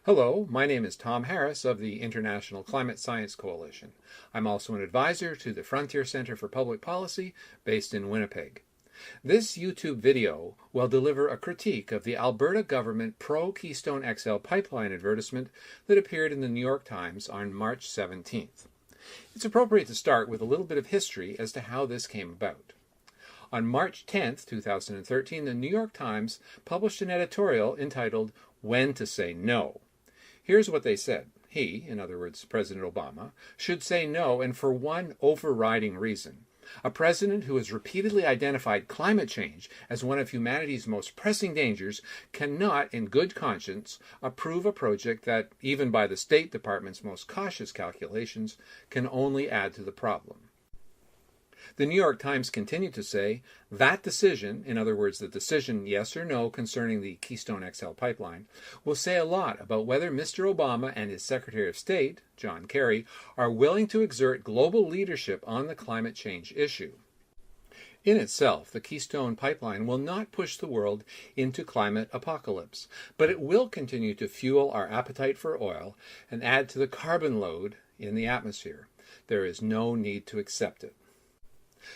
Hello, my name is Tom Harris of the International Climate Science Coalition. I'm also an advisor to the Frontier Center for Public Policy based in Winnipeg. This YouTube video will deliver a critique of the Alberta Government pro-Keystone XL pipeline advertisement that appeared in the New York Times on March 17th. It's appropriate to start with a little bit of history as to how this came about. On March 10, 2013, the New York Times published an editorial entitled "When to Say No." Here's what they said. He, in other words, President Obama, should say no, and for one overriding reason. A president who has repeatedly identified climate change as one of humanity's most pressing dangers cannot, in good conscience, approve a project that, even by the State Department's most cautious calculations, can only add to the problem. The New York Times continued to say, that decision, in other words, the decision yes or no concerning the Keystone XL pipeline, will say a lot about whether Mr. Obama and his Secretary of State, John Kerry, are willing to exert global leadership on the climate change issue. In itself, the Keystone pipeline will not push the world into climate apocalypse, but it will continue to fuel our appetite for oil and add to the carbon load in the atmosphere. There is no need to accept it.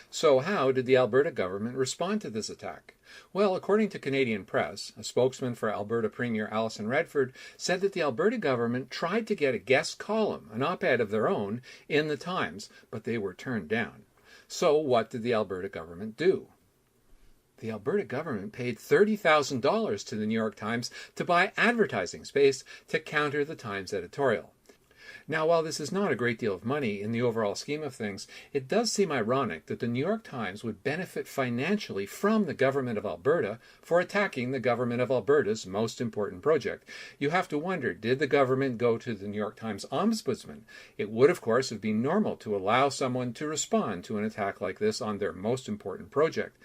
So how did the Alberta government respond to this attack? Well, according to Canadian press, a spokesman for Alberta Premier Alison Redford said that the Alberta government tried to get a guest column, an op-ed of their own, in the Times, but they were turned down. So what did the Alberta government do? The Alberta government paid $30,000 to the New York Times to buy advertising space to counter the Times editorial. Now, while this is not a great deal of money in the overall scheme of things, it does seem ironic that the New York Times would benefit financially from the government of Alberta for attacking the government of Alberta's most important project. You have to wonder, did the government go to the New York Times ombudsman? It would, of course, have been normal to allow someone to respond to an attack like this on their most important project.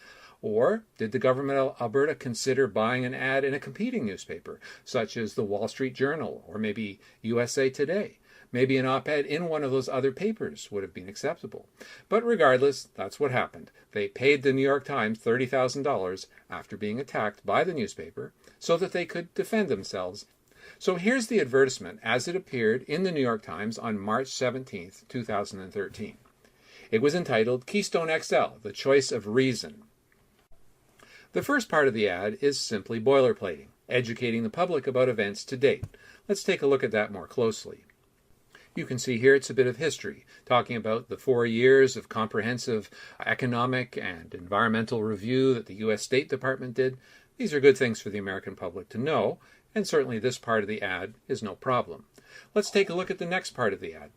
Or did the government of Alberta consider buying an ad in a competing newspaper, such as the Wall Street Journal or maybe USA Today? Maybe an op-ed in one of those other papers would have been acceptable. But regardless, that's what happened. They paid the New York Times $30,000 after being attacked by the newspaper so that they could defend themselves. So here's the advertisement as it appeared in the New York Times on March 17, 2013. It was entitled "Keystone XL, the Choice of Reason." The first part of the ad is simply boilerplating, educating the public about events to date. Let's take a look at that more closely. You can see here it's a bit of history, talking about the 4 years of comprehensive economic and environmental review that the U.S. State Department did. These are good things for the American public to know, and certainly this part of the ad is no problem. Let's take a look at the next part of the ad.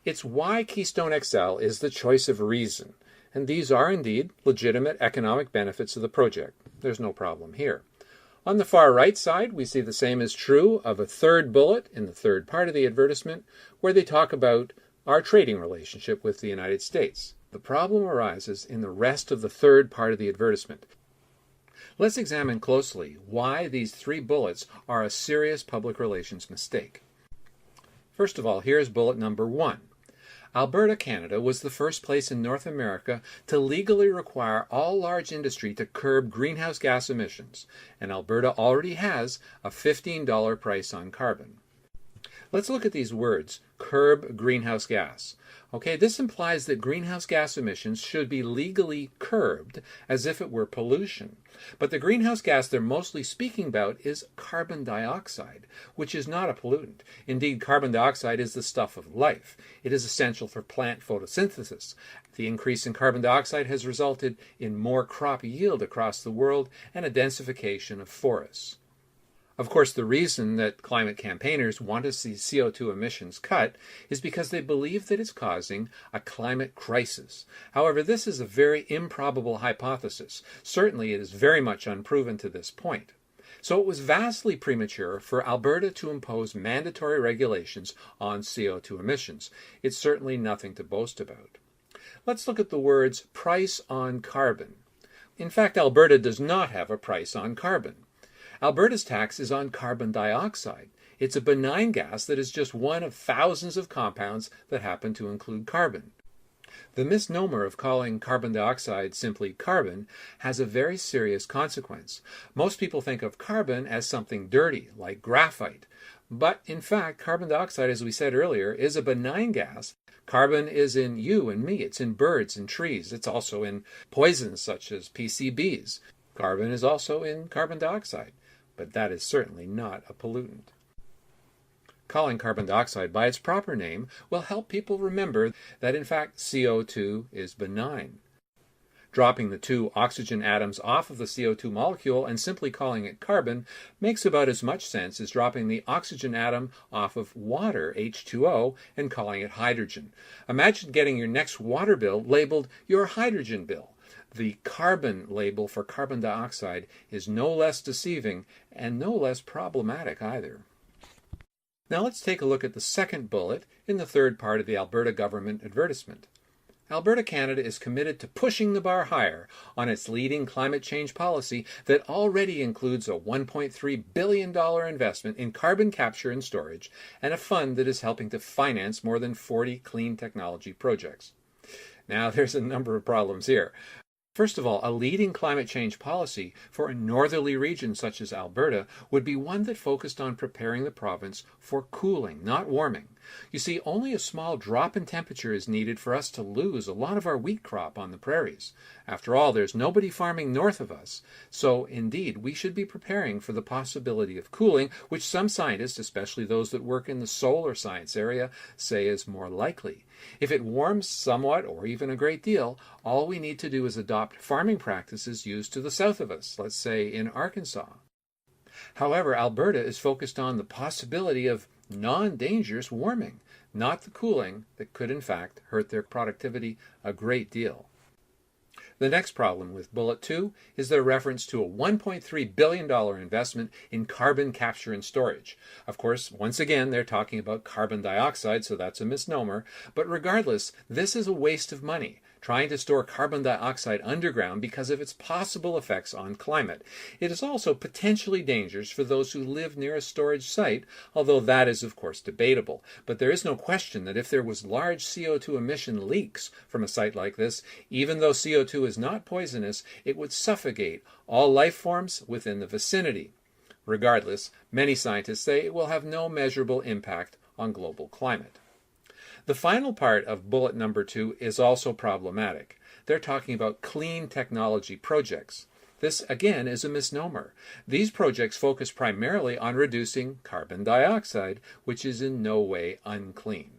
It's why Keystone XL is the choice of reason, and these are indeed legitimate economic benefits of the project. There's no problem here. On the far right side, we see the same is true of a third bullet in the third part of the advertisement, where they talk about our trading relationship with the United States. The problem arises in the rest of the third part of the advertisement. Let's examine closely why these three bullets are a serious public relations mistake. First of all, here's bullet number 1. Alberta, Canada was the first place in North America to legally require all large industry to curb greenhouse gas emissions, and Alberta already has a $15 price on carbon. Let's look at these words, curb greenhouse gas. Okay, this implies that greenhouse gas emissions should be legally curbed as if it were pollution. But the greenhouse gas they're mostly speaking about is carbon dioxide, which is not a pollutant. Indeed, carbon dioxide is the stuff of life. It is essential for plant photosynthesis. The increase in carbon dioxide has resulted in more crop yield across the world and a densification of forests. Of course, the reason that climate campaigners want to see CO2 emissions cut is because they believe that it's causing a climate crisis. However, this is a very improbable hypothesis. Certainly, it is very much unproven to this point. So it was vastly premature for Alberta to impose mandatory regulations on CO2 emissions. It's certainly nothing to boast about. Let's look at the words price on carbon. In fact, Alberta does not have a price on carbon. Alberta's tax is on carbon dioxide. It's a benign gas that is just one of thousands of compounds that happen to include carbon. The misnomer of calling carbon dioxide simply carbon has a very serious consequence. Most people think of carbon as something dirty, like graphite, But in fact, carbon dioxide, as we said earlier, is a benign gas. Carbon is in you and me. It's in birds and trees. It's also in poisons such as PCBs. Carbon is also in carbon dioxide, but that is certainly not a pollutant. Calling carbon dioxide by its proper name will help people remember that in fact CO2 is benign. Dropping the two oxygen atoms off of the CO2 molecule and simply calling it carbon makes about as much sense as dropping the oxygen atom off of water, H2O, and calling it hydrogen. Imagine getting your next water bill labeled your hydrogen bill. The carbon label for carbon dioxide is no less deceiving and no less problematic either. Now let's take a look at the second bullet in the third part of the Alberta Government advertisement. Alberta, Canada is committed to pushing the bar higher on its leading climate change policy that already includes a $1.3 billion investment in carbon capture and storage and a fund that is helping to finance more than 40 clean technology projects. Now, there's a number of problems here. First of all, a leading climate change policy for a northerly region such as Alberta would be one that focused on preparing the province for cooling, not warming. You see, only a small drop in temperature is needed for us to lose a lot of our wheat crop on the prairies. After all, there's nobody farming north of us. So, indeed, we should be preparing for the possibility of cooling, which some scientists, especially those that work in the solar science area, say is more likely. If it warms somewhat or even a great deal, all we need to do is adopt farming practices used to the south of us, let's say in Arkansas. However, Alberta is focused on the possibility of non-dangerous warming, not the cooling that could in fact hurt their productivity a great deal. The next problem with bullet 2 is their reference to a $1.3 billion investment in carbon capture and storage. Of course, once again, they're talking about carbon dioxide, so that's a misnomer. But regardless, this is a waste of money, trying to store carbon dioxide underground because of its possible effects on climate. It is also potentially dangerous for those who live near a storage site, although that is of course debatable. But there is no question that if there was large CO2 emission leaks from a site like this, even though CO2 is not poisonous, it would suffocate all life forms within the vicinity. Regardless, many scientists say it will have no measurable impact on global climate. The final part of bullet number 2 is also problematic. They're talking about clean technology projects. This, again, is a misnomer. These projects focus primarily on reducing carbon dioxide, which is in no way unclean.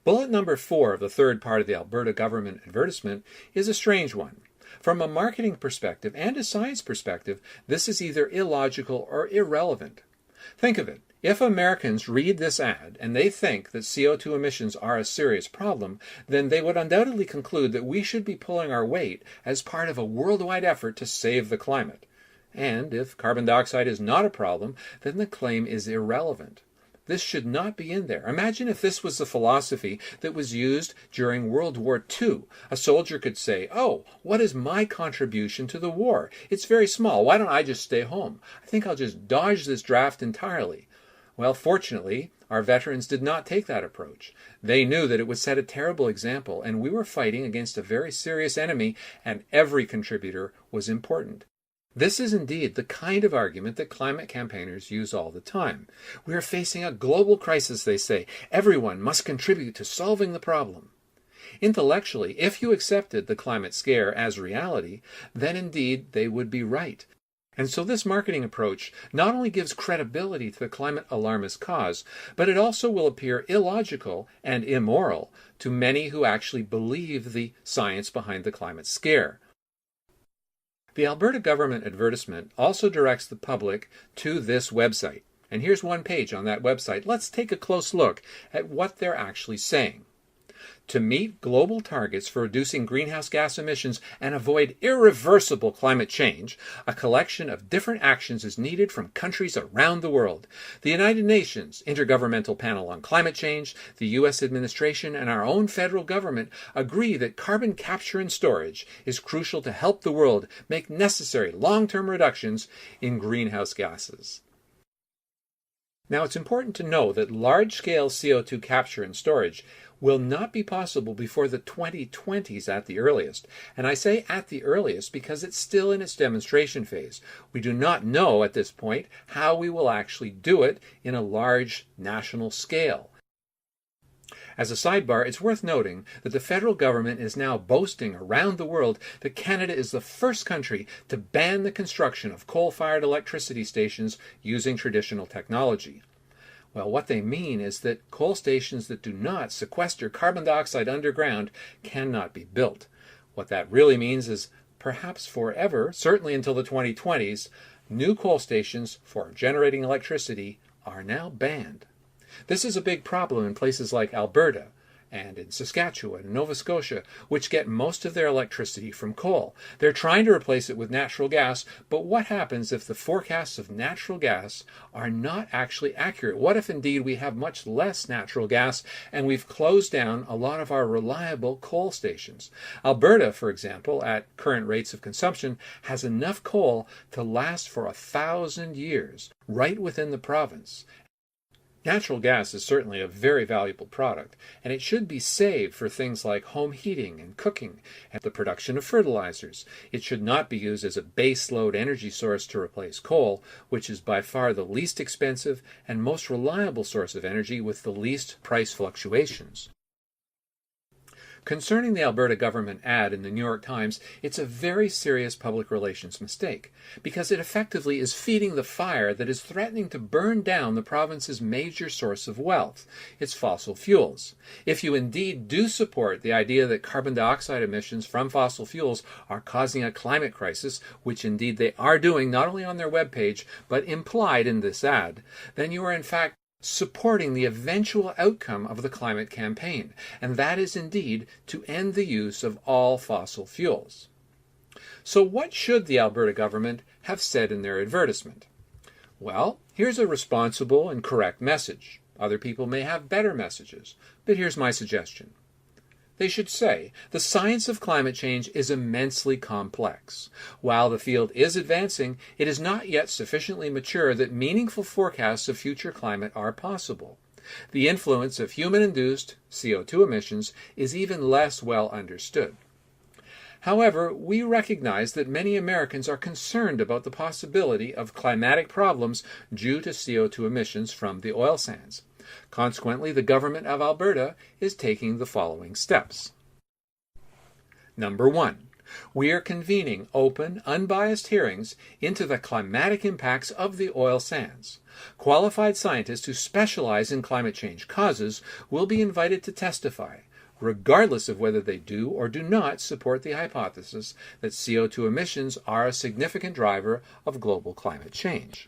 Bullet number 4 of the third part of the Alberta Government advertisement is a strange one. From a marketing perspective and a science perspective, this is either illogical or irrelevant. Think of it. If Americans read this ad and they think that CO2 emissions are a serious problem, then they would undoubtedly conclude that we should be pulling our weight as part of a worldwide effort to save the climate. And if carbon dioxide is not a problem, then the claim is irrelevant. This should not be in there. Imagine if this was the philosophy that was used during World War II. A soldier could say, "Oh, what is my contribution to the war? It's very small. Why don't I just stay home? I think I'll just dodge this draft entirely." Well, fortunately, our veterans did not take that approach. They knew that it would set a terrible example, and we were fighting against a very serious enemy, and every contributor was important. This is indeed the kind of argument that climate campaigners use all the time. We are facing a global crisis, they say. Everyone must contribute to solving the problem. Intellectually, if you accepted the climate scare as reality, then indeed they would be right. And so this marketing approach not only gives credibility to the climate alarmist cause, but it also will appear illogical and immoral to many who actually believe the science behind the climate scare. The Alberta Government advertisement also directs the public to this website. And here's one page on that website. Let's take a close look at what they're actually saying. To meet global targets for reducing greenhouse gas emissions and avoid irreversible climate change, a collection of different actions is needed from countries around the world. The United Nations Intergovernmental Panel on Climate Change, the U.S. administration, and our own federal government agree that carbon capture and storage is crucial to help the world make necessary long-term reductions in greenhouse gases. Now, it's important to know that large-scale CO2 capture and storage will not be possible before the 2020s at the earliest. And I say at the earliest because it's still in its demonstration phase. We do not know at this point how we will actually do it in a large national scale. As a sidebar, it's worth noting that the federal government is now boasting around the world that Canada is the first country to ban the construction of coal-fired electricity stations using traditional technology. Well, what they mean is that coal stations that do not sequester carbon dioxide underground cannot be built. What that really means is perhaps forever, certainly until the 2020s, new coal stations for generating electricity are now banned. This is a big problem in places like Alberta and in Saskatchewan and Nova Scotia, which get most of their electricity from coal. They're trying to replace it with natural gas, but what happens if the forecasts of natural gas are not actually accurate? What if indeed we have much less natural gas and we've closed down a lot of our reliable coal stations? Alberta, for example, at current rates of consumption, has enough coal to last for 1,000 years right within the province. Natural gas is certainly a very valuable product, and it should be saved for things like home heating and cooking and the production of fertilizers. It should not be used as a base load energy source to replace coal, which is by far the least expensive and most reliable source of energy with the least price fluctuations. Concerning the Alberta Government ad in the New York Times, it's a very serious public relations mistake, because it effectively is feeding the fire that is threatening to burn down the province's major source of wealth, its fossil fuels. If you indeed do support the idea that carbon dioxide emissions from fossil fuels are causing a climate crisis, which indeed they are doing not only on their webpage, but implied in this ad, then you are in fact supporting the eventual outcome of the climate campaign, and that is indeed to end the use of all fossil fuels. So what should the Alberta government have said in their advertisement? Well, here's a responsible and correct message. Other people may have better messages, but here's my suggestion. They should say, the science of climate change is immensely complex. While the field is advancing, it is not yet sufficiently mature that meaningful forecasts of future climate are possible. The influence of human-induced CO2 emissions is even less well understood. However, we recognize that many Americans are concerned about the possibility of climatic problems due to CO2 emissions from the oil sands. Consequently, the government of Alberta is taking the following steps. Number 1. We are convening open, unbiased hearings into the climatic impacts of the oil sands. Qualified scientists who specialize in climate change causes will be invited to testify, regardless of whether they do or do not support the hypothesis that CO2 emissions are a significant driver of global climate change.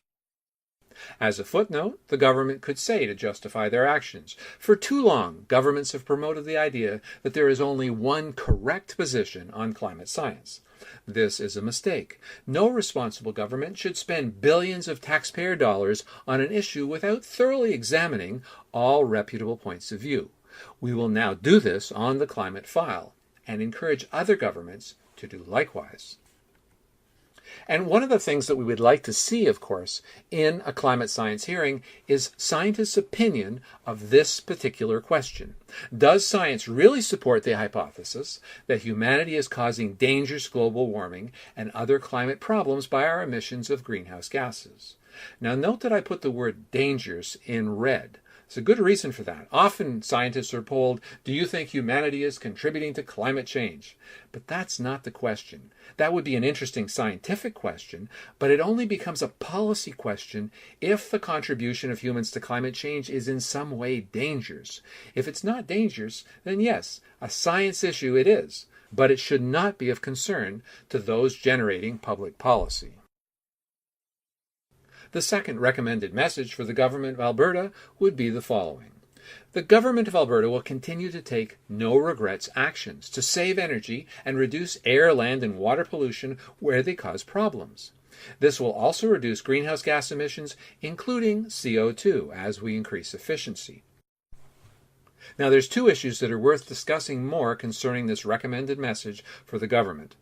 As a footnote, the government could say to justify their actions, for too long, governments have promoted the idea that there is only one correct position on climate science. This is a mistake. No responsible government should spend billions of taxpayer dollars on an issue without thoroughly examining all reputable points of view. We will now do this on the Climate File and encourage other governments to do likewise. And one of the things that we would like to see, of course, in a climate science hearing is scientists' opinion of this particular question. Does science really support the hypothesis that humanity is causing dangerous global warming and other climate problems by our emissions of greenhouse gases? Now note that I put the word dangerous in red. There's a good reason for that. Often scientists are polled, do you think humanity is contributing to climate change? But that's not the question. That would be an interesting scientific question, but it only becomes a policy question if the contribution of humans to climate change is in some way dangerous. If it's not dangerous, then yes, a science issue it is, but it should not be of concern to those generating public policy. The second recommended message for the government of Alberta would be the following. The government of Alberta will continue to take no-regrets actions to save energy and reduce air, land, and water pollution where they cause problems. This will also reduce greenhouse gas emissions, including CO2, as we increase efficiency. Now, there's two issues that are worth discussing more concerning this recommended message for the government.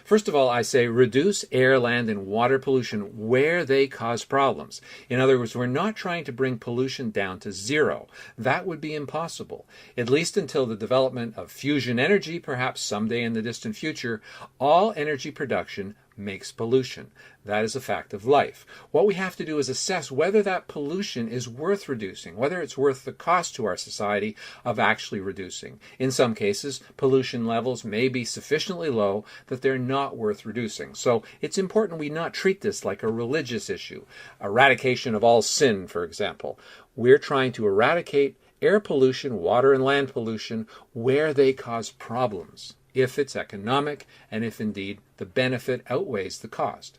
First of all, I say reduce air, land, and water pollution where they cause problems. In other words, we're not trying to bring pollution down to zero. That would be impossible. At least until the development of fusion energy, perhaps someday in the distant future, all energy production makes pollution. That is a fact of life. What we have to do is assess whether that pollution is worth reducing, whether it's worth the cost to our society of actually reducing. In some cases, pollution levels may be sufficiently low that they're not worth reducing. So it's important we not treat this like a religious issue. Eradication of all sin, for example. We're trying to eradicate air pollution, water and land pollution where they cause problems, if it's economic and if indeed the benefit outweighs the cost.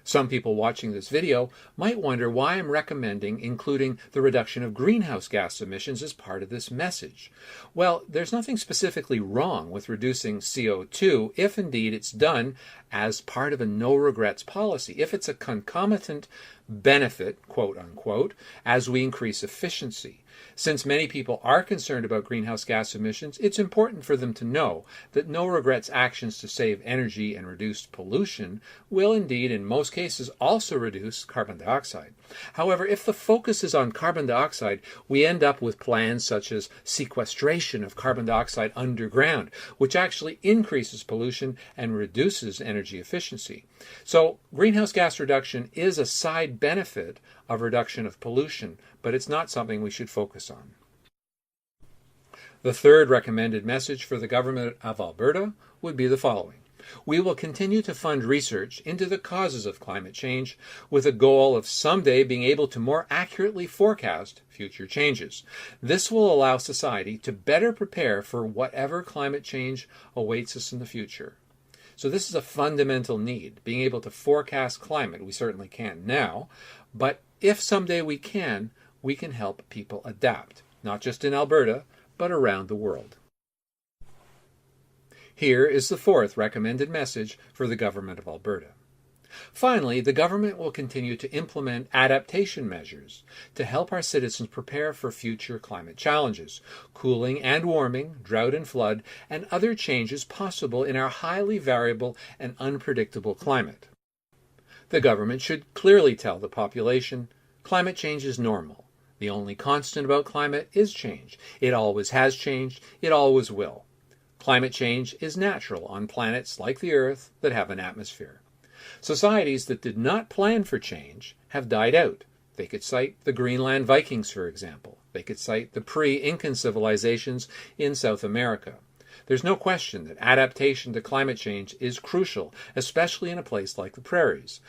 Some people watching this video might wonder why I'm recommending including the reduction of greenhouse gas emissions as part of this message. Well, there's nothing specifically wrong with reducing CO2 if indeed it's done as part of a no-regrets policy, if it's a concomitant benefit, quote unquote, as we increase efficiency. Since many people are concerned about greenhouse gas emissions, it's important for them to know that no-regrets actions to save energy and reduce pollution will indeed, in most cases, also reduce carbon dioxide. However, if the focus is on carbon dioxide, we end up with plans such as sequestration of carbon dioxide underground, which actually increases pollution and reduces energy efficiency. So, greenhouse gas reduction is a side benefit of reduction of pollution, but it's not something we should focus on. The third recommended message for the government of Alberta would be the following. We will continue to fund research into the causes of climate change with a goal of someday being able to more accurately forecast future changes. This will allow society to better prepare for whatever climate change awaits us in the future. So this is a fundamental need, being able to forecast climate. We certainly can now, but if someday we can help people adapt, not just in Alberta, but around the world. Here is the fourth recommended message for the government of Alberta. Finally, the government will continue to implement adaptation measures to help our citizens prepare for future climate challenges, cooling and warming, drought and flood, and other changes possible in our highly variable and unpredictable climate. The government should clearly tell the population, climate change is normal. The only constant about climate is change. It always has changed. It always will. Climate change is natural on planets like the Earth that have an atmosphere. Societies that did not plan for change have died out. They could cite the Greenland Vikings, for example. They could cite the pre-Incan civilizations in South America. There's no question that adaptation to climate change is crucial, especially in a place like the prairies.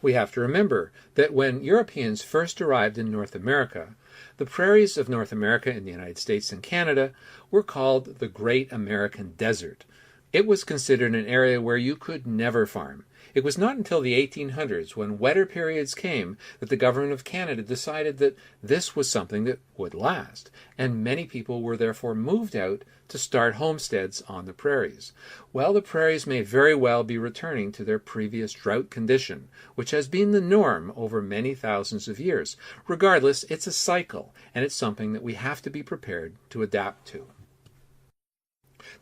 We have to remember that when Europeans first arrived in North America, the prairies of North America in the United States and Canada were called the Great American Desert. It was considered an area where you could never farm. It was not until the 1800s, when wetter periods came, that the government of Canada decided that this was something that would last, and many people were therefore moved out to start homesteads on the prairies. Well, the prairies may very well be returning to their previous drought condition, which has been the norm over many thousands of years. Regardless, it's a cycle, and it's something that we have to be prepared to adapt to.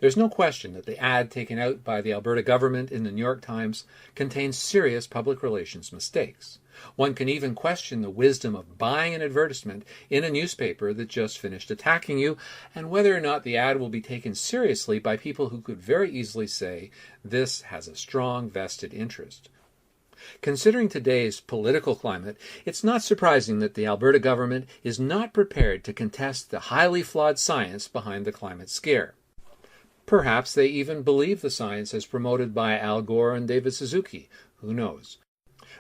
There's no question that the ad taken out by the Alberta government in the New York Times contains serious public relations mistakes. One can even question the wisdom of buying an advertisement in a newspaper that just finished attacking you, and whether or not the ad will be taken seriously by people who could very easily say, this has a strong vested interest. Considering today's political climate, it's not surprising that the Alberta government is not prepared to contest the highly flawed science behind the climate scare. Perhaps they even believe the science as promoted by Al Gore and David Suzuki. Who knows?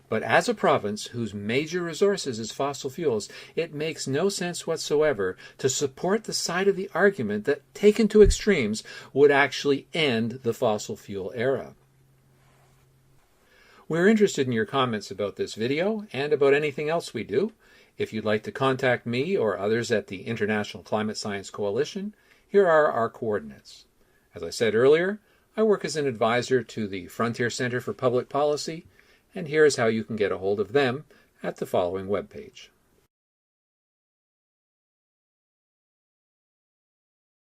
But as a province whose major resources is fossil fuels, it makes no sense whatsoever to support the side of the argument that, taken to extremes, would actually end the fossil fuel era. We're interested in your comments about this video and about anything else we do. If you'd like to contact me or others at the International Climate Science Coalition, here are our coordinates. As I said earlier, I work as an advisor to the Frontier Center for Public Policy, and here is how you can get a hold of them at the following webpage.